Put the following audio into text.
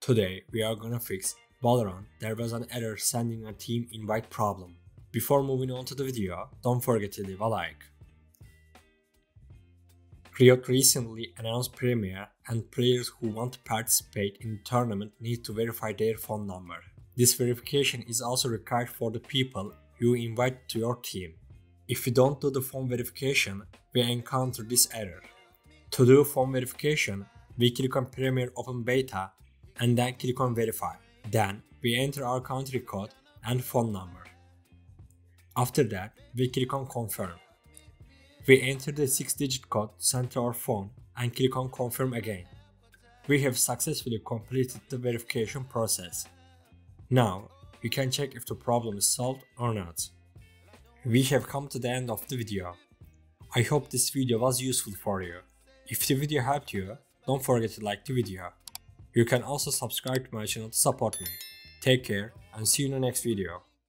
Today we are gonna fix VALORANT. There was an error sending a team invite problem. Before moving on to the video, don't forget to leave a like. Riot recently announced Premiere, and players who want to participate in the tournament need to verify their phone number. This verification is also required for the people you invite to your team. If you don't do the phone verification, we encounter this error. To do phone verification, we click on Premiere Open Beta and then click on Verify. Then we enter our country code and phone number. After that, we click on Confirm. We enter the 6-digit code sent to our phone and click on Confirm again. We have successfully completed the verification process. Now, you can check if the problem is solved or not. We have come to the end of the video. I hope this video was useful for you. If the video helped you, don't forget to like the video. You can also subscribe to my channel to support me. Take care and see you in the next video.